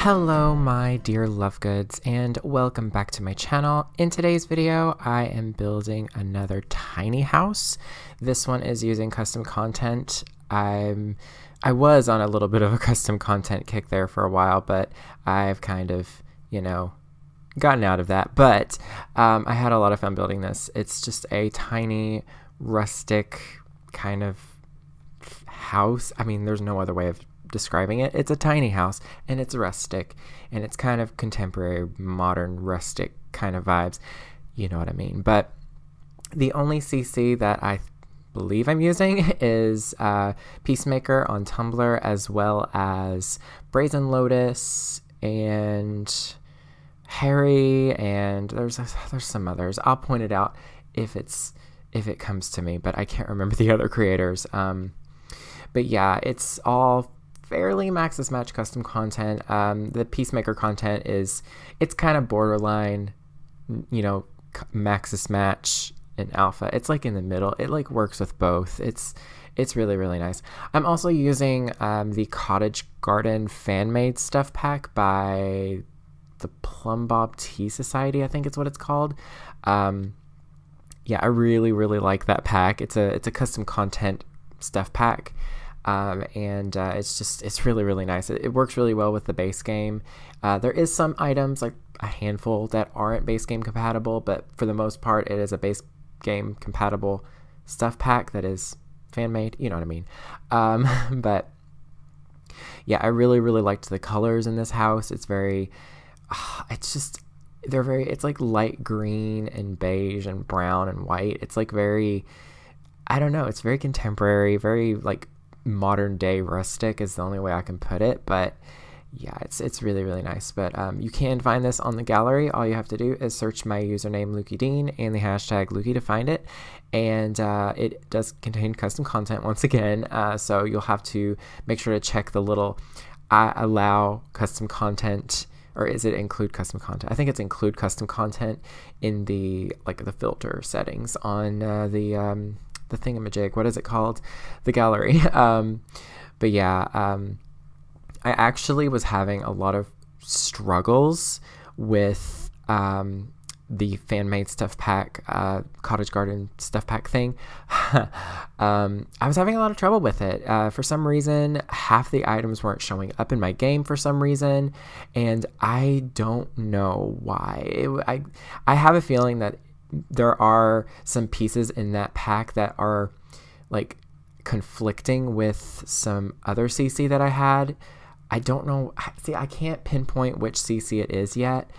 Hello my dear love goods, and welcome back to my channel. In today's video I am building another tiny house. This one is using custom content. I was on a little bit of a custom content kick there for a while, but I've kind of, gotten out of that. But I had a lot of fun building this. It's just a tiny rustic kind of house. I mean, there's no other way of describing it. It's a tiny house and it's rustic and it's kind of contemporary, modern, rustic kind of vibes. You know what I mean? But the only CC that I believe I'm using is Peacemaker on Tumblr, as well as Brazen Lotus and Harry, and there's some others. I'll point it out if it comes to me, but I can't remember the other creators. But yeah, it's all fairly Maxis Match custom content. The Peacemaker content it's kind of borderline, Maxis Match and Alpha. It's like in the middle. It like works with both. It's really, really nice. I'm also using the Cottage Garden fan-made stuff pack by the Plum Bob Tea Society, I think it's what it's called. Yeah, I really, really like that pack. It's a custom content stuff pack. It's really, really nice. It works really well with the base game. There is some items, like a handful, that aren't base game compatible, but for the most part it is a base game compatible stuff pack that is fan made, you know what I mean. But yeah, I really, really liked the colors in this house. It's very it's like light green and beige and brown and white. It's like very, I don't know, it's very contemporary, very like modern day rustic is the only way I can put it. But yeah, it's really, really nice. But you can find this on the gallery. All you have to do is search my username lukeydean and the hashtag Lukey to find it. And it does contain custom content once again, so you'll have to make sure to check the little allow custom content, or is it include custom content? I think it's include custom content in the the filter settings on the thingamajig. What is it called? The gallery. But yeah, I actually was having a lot of struggles with the fan-made stuff pack, Cottage Garden stuff pack thing. I was having a lot of trouble with it. For some reason, half the items weren't showing up in my game for some reason, and I don't know why. I have a feeling that there are some pieces in that pack that are like conflicting with some other CC that I had. I don't know. See, I can't pinpoint which CC it is yet.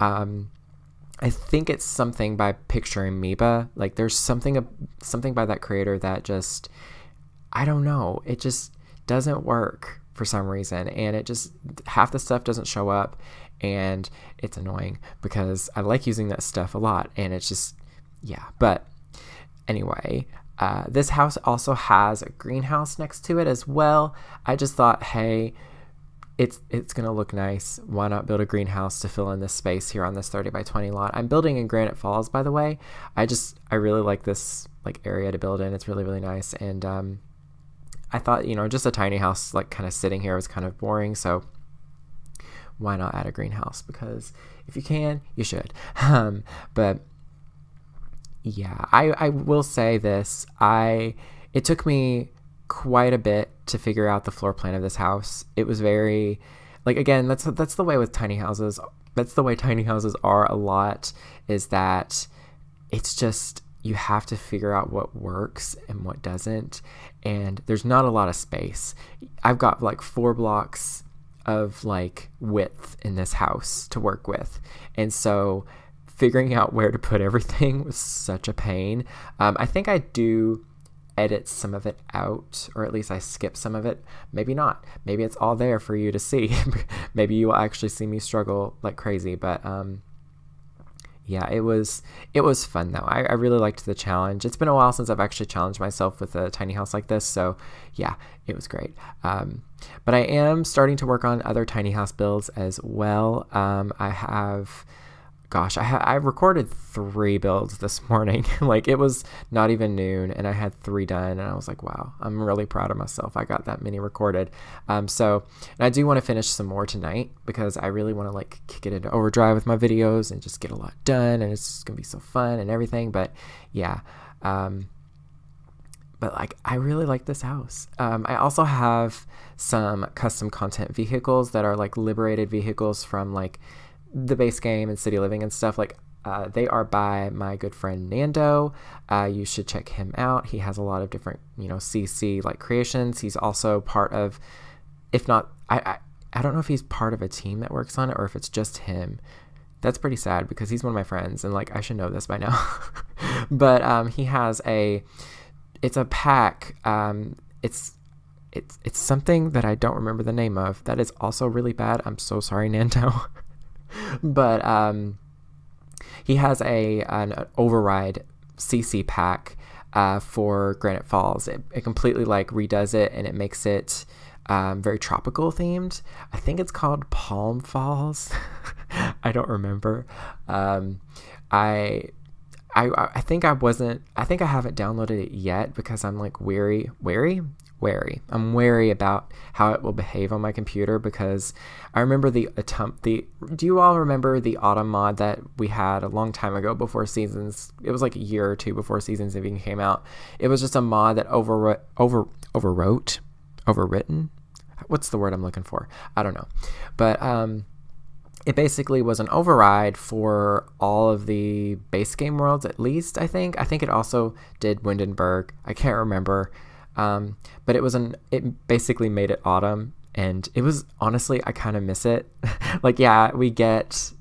I think it's something by Picture Amoeba. Like there's something by that creator that just, I don't know. It just doesn't work for some reason, and it just, half the stuff doesn't show up, and it's annoying because I like using that stuff a lot, and it's just, yeah. But anyway, this house also has a greenhouse next to it as well. I just thought, hey, it's gonna look nice. Why not build a greenhouse to fill in this space here on this 30 by 20 lot? I'm building in Granite Falls, by the way. I really like this area to build in. It's really, really nice, and I thought, just a tiny house kind of sitting here was kind of boring, so why not add a greenhouse? Because if you can, you should. But yeah, I will say this. It took me quite a bit to figure out the floor plan of this house. It was very, again, that's the way with tiny houses. That's the way tiny houses are a lot, is that it's just, you have to figure out what works and what doesn't, and there's not a lot of space. I've got 4 blocks of width in this house to work with, and so figuring out where to put everything was such a pain. I think I do edit some of it out, or at least I skip some of it. Maybe not. Maybe it's all there for you to see. Maybe you will actually see me struggle like crazy. But yeah, it was fun though. I really liked the challenge. It's been a while since I've actually challenged myself with a tiny house like this, so yeah, it was great. But I am starting to work on other tiny house builds as well. I have gosh, I recorded 3 builds this morning. Like, it was not even noon and I had 3 done, and I was like, wow, I'm really proud of myself. I got that many recorded. So, and I do want to finish some more tonight because I really want to like kick it into overdrive with my videos and just get a lot done, and it's just gonna be so fun and everything. But yeah, but like, I really like this house. I also have some custom content vehicles that are like liberated vehicles from like the base game and city living and stuff. Like, they are by my good friend Nando. You should check him out. He has a lot of different, CC like creations. He's also part of, if not, I don't know if he's part of a team that works on it or if it's just him. That's pretty sad because he's one of my friends and like I should know this by now. But he has it's a pack. It's something that I don't remember the name of. That is also really bad. I'm so sorry, Nando. But he has an override CC pack for Granite Falls. It completely like redoes it, and it makes it very tropical themed. I think it's called Palm Falls. I don't remember. I think I haven't downloaded it yet because I'm like wary. I'm wary about how it will behave on my computer, because I remember do you all remember the autumn mod that we had a long time ago before seasons? It was like a year or 2 before seasons even came out. It was just a mod that overwritten. What's the word I'm looking for? I don't know. But it basically was an override for all of the base game worlds, at least, I think. I think it also did Windenburg. I can't remember. But it basically made it autumn, and it was, honestly, I kind of miss it. Like, yeah, we get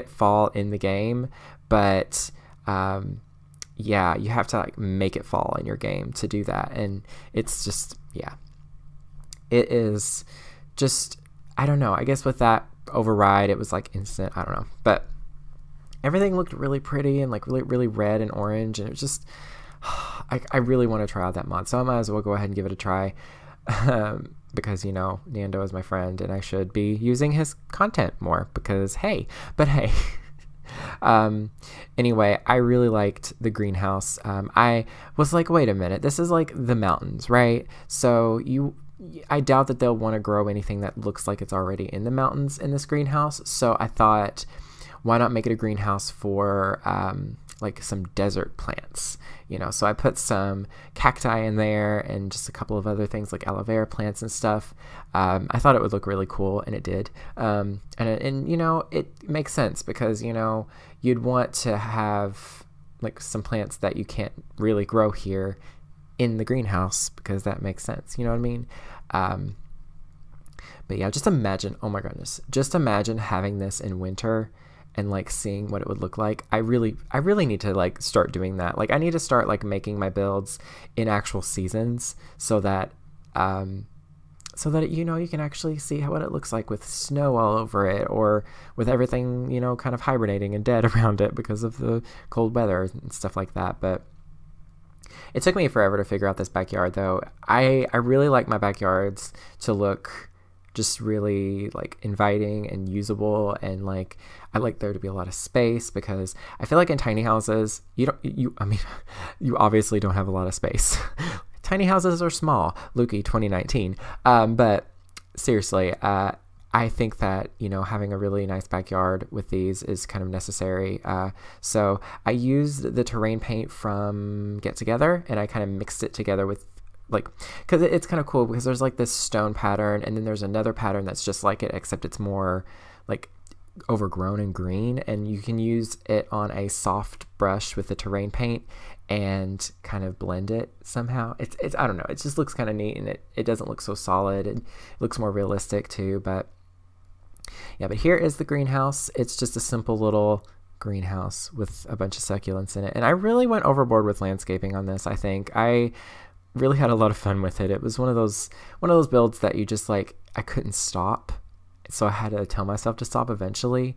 fall in the game, but yeah, you have to like make it fall in your game to do that. And it's just, yeah, it is just, I don't know. I guess with that override, it was like instant. I don't know, but everything looked really pretty and like really, really red and orange, and it was just, I really want to try out that mod, so I might as well go ahead and give it a try, because Nando is my friend and I should be using his content more because hey. Anyway, I really liked the greenhouse. I was like, wait a minute, this is like the mountains, right? So I doubt that they'll want to grow anything that looks like it's already in the mountains in this greenhouse. So I thought, why not make it a greenhouse for like some desert plants, so I put some cacti in there and just a couple of other things like aloe vera plants and stuff. I thought it would look really cool, and it did. And it makes sense because you'd want to have like some plants that you can't really grow here in the greenhouse, because that makes sense, you know what I mean? But yeah, just imagine, oh my goodness, just imagine having this in winter and like seeing what it would look like. I really need to like start doing that. Like, I need to start like making my builds in actual seasons so that you can actually see what it looks like with snow all over it, or with everything kind of hibernating and dead around it because of the cold weather and stuff like that. But it took me forever to figure out this backyard, though. I really like my backyards to look just really like inviting and usable, and like I like there to be a lot of space, because I feel like in tiny houses you obviously don't have a lot of space. Tiny houses are small, Lukey 2019. But seriously, I think that having a really nice backyard with these is kind of necessary. So I used the terrain paint from Get Together, and I kind of mixed it together with because it's kind of cool, because there's like this stone pattern, and then there's another pattern that's just like it, except it's more like overgrown and green, and you can use it on a soft brush with the terrain paint and kind of blend it somehow. It's I don't know, it just looks kind of neat, and it doesn't look so solid, and it looks more realistic too. But yeah, but here is the greenhouse. It's just a simple little greenhouse with a bunch of succulents in it, and I really went overboard with landscaping on this. I think I really had a lot of fun with it. It was one of those builds that you just like, I couldn't stop, so I had to tell myself to stop eventually.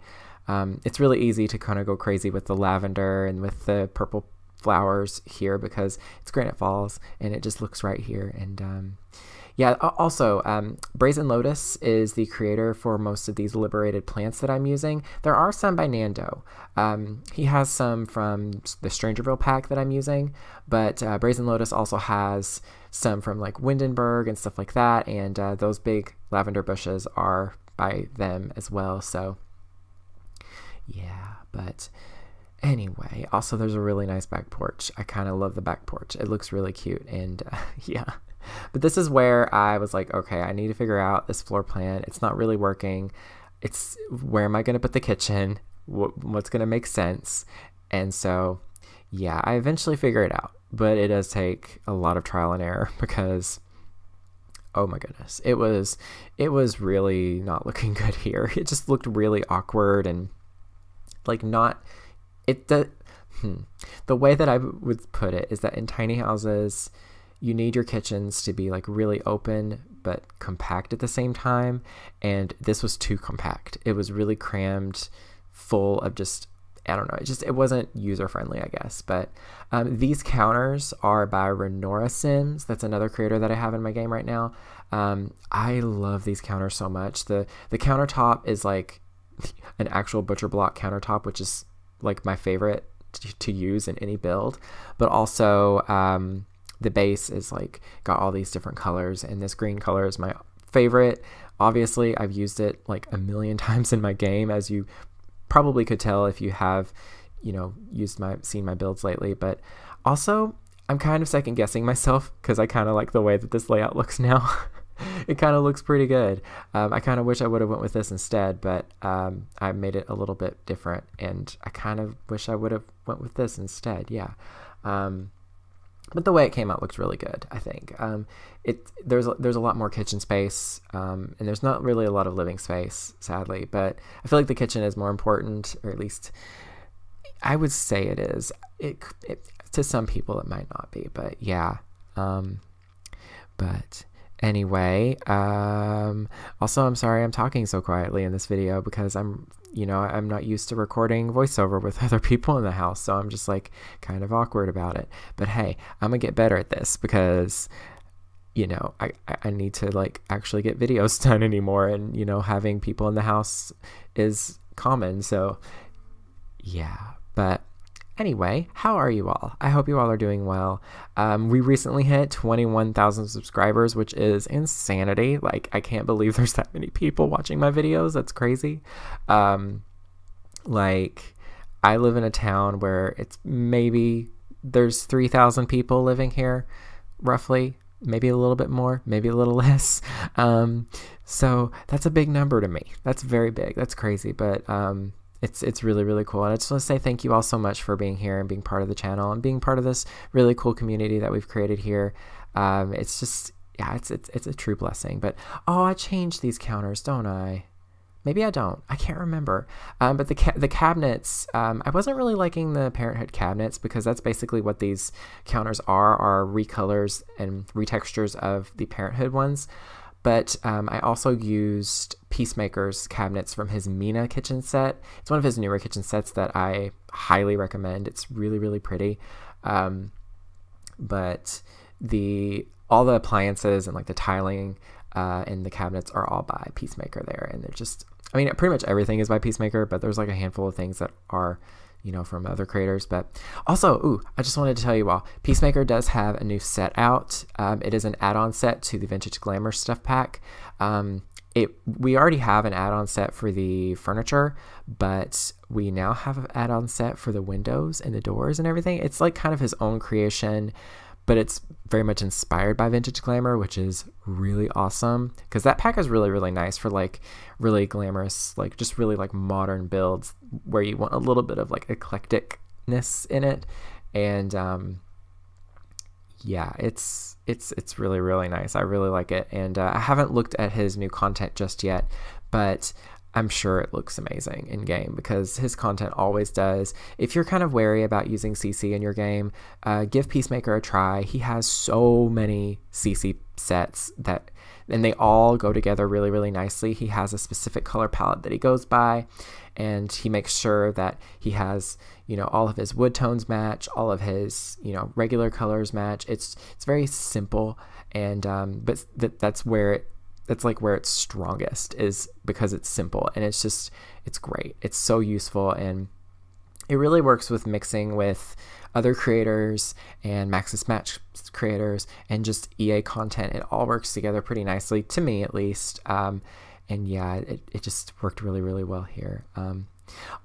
It's really easy to kind of go crazy with the lavender and with the purple flowers here because it's Granite Falls and it just looks right here. And yeah, also, Brazen Lotus is the creator for most of these liberated plants that I'm using. There are some by Nando. He has some from the Strangerville pack that I'm using, but Brazen Lotus also has some from like Windenburg and stuff like that, and those big lavender bushes are by them as well. So yeah, but anyway, also there's a really nice back porch. I kind of love the back porch. It looks really cute, and yeah. But this is where I was like, okay, I need to figure out this floor plan. It's not really working. It's where am I going to put the kitchen? What's going to make sense? And so, yeah, I eventually figure it out. But it does take a lot of trial and error because, oh my goodness, it was really not looking good here. It just looked really awkward and like not it. The way that I would put it is that in tiny houses, you need your kitchens to be like really open but compact at the same time, and this was too compact. It was really crammed, full of just, I don't know, it wasn't user friendly, I guess. But these counters are by Renora Sims. That's another creator that I have in my game right now. I love these counters so much. The countertop is like an actual butcher block countertop, which is like my favorite to use in any build, but also the base is like got all these different colors, and this green color is my favorite. Obviously, I've used it like a million times in my game, as you probably could tell if you have, you know, seen my builds lately. But also, I'm kind of second guessing myself because I kind of like the way that this layout looks now. It kind of looks pretty good. I kind of wish I would have went with this instead, but I made it a little bit different, and I kind of wish I would have went with this instead. Yeah. But the way it came out looks really good, I think. There's a lot more kitchen space, and there's not really a lot of living space, sadly. But I feel like the kitchen is more important, or at least I would say it is. To some people, it might not be, but yeah. But anyway, also I'm sorry I'm talking so quietly in this video because I'm not used to recording voiceover with other people in the house, so I'm just like kind of awkward about it. But hey, I'm gonna get better at this because, you know, I need to like actually get videos done anymore, and you know, having people in the house is common. So yeah, but anyway, how are you all? I hope you all are doing well. We recently hit 21,000 subscribers, which is insanity. Like, I can't believe there's that many people watching my videos. That's crazy. Like, I live in a town where there's 3,000 people living here, roughly. Maybe a little bit more, maybe a little less. So that's a big number to me. That's very big. That's crazy. But it's really, really cool. And I just want to say thank you all so much for being here and being part of the channel and being part of this really cool community that we've created here. It's just, yeah, it's a true blessing. But, oh, I changed these counters, don't I? Maybe I don't. I can't remember. But the cabinets, I wasn't really liking the Parenthood cabinets because that's basically what these counters are recolors and retextures of the Parenthood ones. But I also used Peacemaker's cabinets from his Mina kitchen set. It's one of his newer kitchen sets that I highly recommend. It's really, really pretty. But all the appliances and like the tiling and the cabinets are all by Peacemaker there. And they're just, I mean, pretty much everything is by Peacemaker, but there's like a handful of things that are, you know, from other creators. But also, I just wanted to tell you all, Peacemaker does have a new set out. It is an add-on set to the Vintage Glamour stuff pack. We already have an add-on set for the furniture, but we now have an add-on set for the windows and the doors and everything. It's like kind of his own creation, but it's very much inspired by Vintage Glamour, which is really awesome because that pack is really, really nice for like really glamorous, like just really like modern builds where you want a little bit of like eclecticness in it. And yeah, it's really, really nice. I really like it. And I haven't looked at his new content just yet, but I'm sure it looks amazing in game because his content always does. If you're kind of wary about using CC in your game, give Peacemaker a try. He has so many CC sets and they all go together really, really nicely. He has a specific color palette that he goes by, and he makes sure that he has, all of his wood tones match, all of his, regular colors match. It's very simple, and but that's where it's strongest, is because it's simple, and it's great. It's so useful, and it really works with mixing with other creators and Maxis Match creators and just EA content. It all works together pretty nicely, to me at least. And yeah, it just worked really, really well here.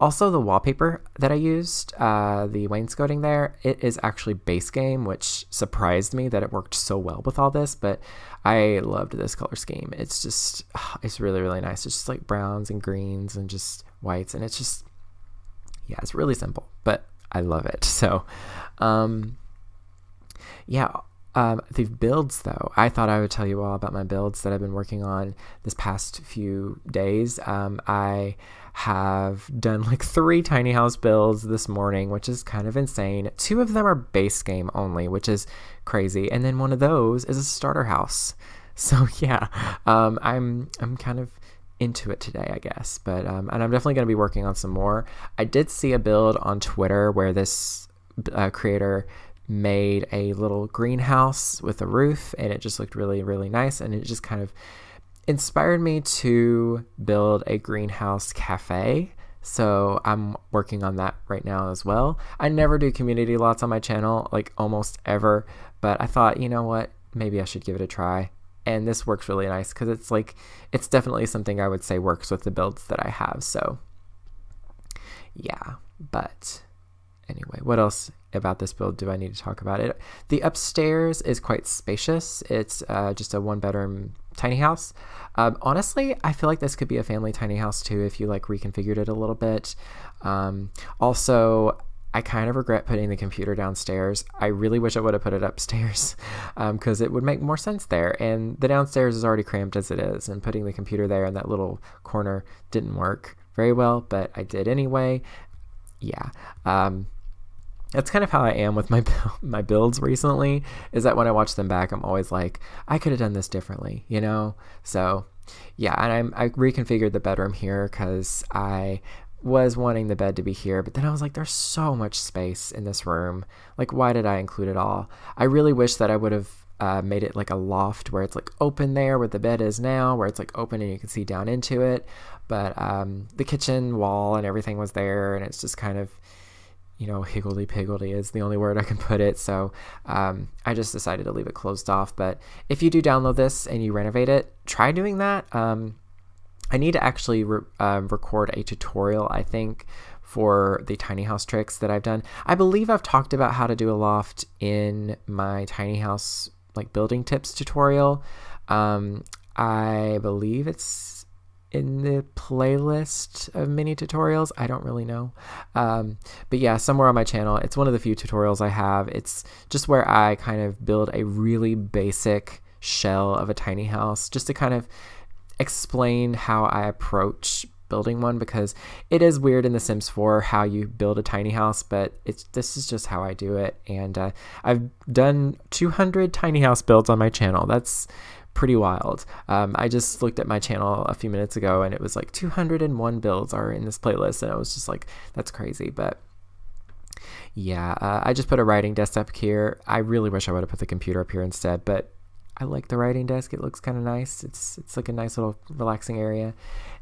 Also, the wallpaper that I used, the wainscoting there, it is actually base game, which surprised me that it worked so well with all this, but I loved this color scheme. It's really, really nice. It's just like browns and greens and just whites, and it's really simple, but I love it. So, the builds though, I thought I would tell you all about my builds that I've been working on this past few days. I have done like 3 tiny house builds this morning, which is kind of insane. 2 of them are base game only, which is crazy, and then one of those is a starter house. So yeah, I'm kind of into it today, I guess, but and I'm definitely going to be working on some more. I did see a build on Twitter where this creator made a little greenhouse with a roof, and it just looked really, really nice, and it just kind of inspired me to build a greenhouse cafe. So I'm working on that right now as well. I never do community lots on my channel, like almost ever, but I thought, you know what, maybe I should give it a try. And this works really nice because it's definitely something I would say works with the builds that I have. So yeah, but anyway, what else about this build do I need to talk about? It? The upstairs is quite spacious. It's just a 1-bedroom tiny house. Honestly, I feel like this could be a family tiny house too if you like reconfigured it a little bit. Also, I kind of regret putting the computer downstairs. I really wish I would have put it upstairs because it would make more sense there. And the downstairs is already cramped as it is, and putting the computer there in that little corner didn't work very well, but I did anyway. Yeah. That's kind of how I am with my builds recently, is that when I watch them back, I'm always like, I could have done this differently, So yeah, and I reconfigured the bedroom here because I was wanting the bed to be here, but then I was like, there's so much space in this room. Like, why did I include it all? I really wish that I would have made it like a loft where it's like open there where the bed is now, where it's like open and you can see down into it. But the kitchen wall and everything was there, and it's just kind of, higgledy-piggledy is the only word I can put it. So I just decided to leave it closed off. But if you do download this and you renovate it, try doing that. I need to actually record a tutorial, I think, for the tiny house tricks that I've done. I believe I've talked about how to do a loft in my tiny house like building tips tutorial. I believe it's in the playlist of mini tutorials. I don't really know. But yeah, somewhere on my channel, it's one of the few tutorials I have. It's just where I kind of build a really basic shell of a tiny house just to kind of explain how I approach building one, because it is weird in The Sims 4 how you build a tiny house, but this is just how I do it. And I've done 200 tiny house builds on my channel. That's pretty wild. I just looked at my channel a few minutes ago and it was like 201 builds are in this playlist, and I was just like, that's crazy. But yeah, I just put a writing desk up here. I really wish I would have put the computer up here instead, but I like the writing desk. It looks kind of nice. It's like a nice little relaxing area.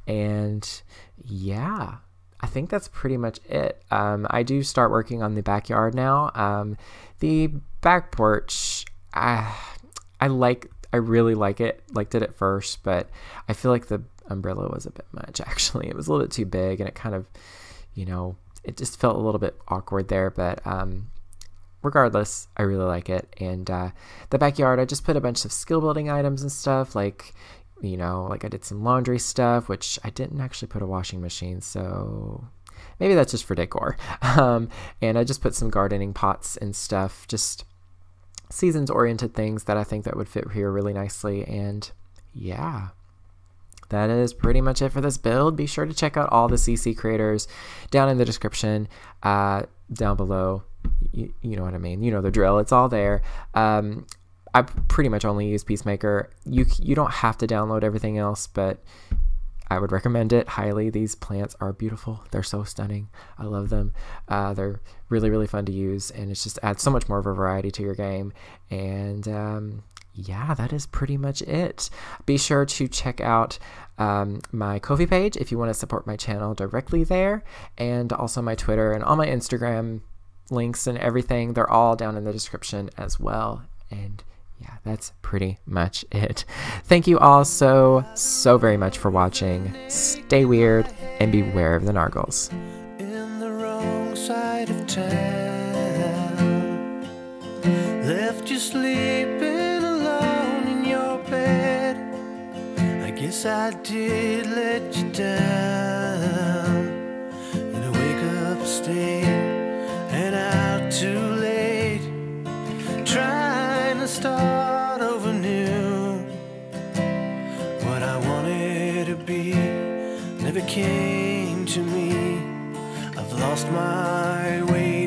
And yeah, I think that's pretty much it. I do start working on the backyard now. The back porch, I really liked it at first, but I feel like the umbrella was a bit much, actually. It was a little bit too big, and it kind of, it just felt a little bit awkward there, but regardless, I really like it. And the backyard, I just put a bunch of skill building items and stuff, like I did some laundry stuff, which I didn't actually put a washing machine, so maybe that's just for decor. And I just put some gardening pots and stuff, just seasons oriented things that I think that would fit here really nicely. And yeah, that is pretty much it for this build. Be sure to check out all the CC creators down in the description, down below. You know what I mean. You know the drill. It's all there. I pretty much only use Peacemaker. You don't have to download everything else, but I would recommend it highly. These plants are beautiful. They're so stunning. I love them. They're really, really fun to use, and it just adds so much more of a variety to your game. And yeah, that is pretty much it. Be sure to check out my Ko-fi page if you want to support my channel directly there, and also my Twitter and all my Instagram links and everything. They're all down in the description as well. And yeah, that's pretty much it. Thank you all so very much for watching. Stay weird and beware of the nargles. In the wrong side of town, left you sleeping alone in your bed. I guess I did let you down. And I wake up staying and out too late, trying to start over new. What I wanted to be never came to me. I've lost my way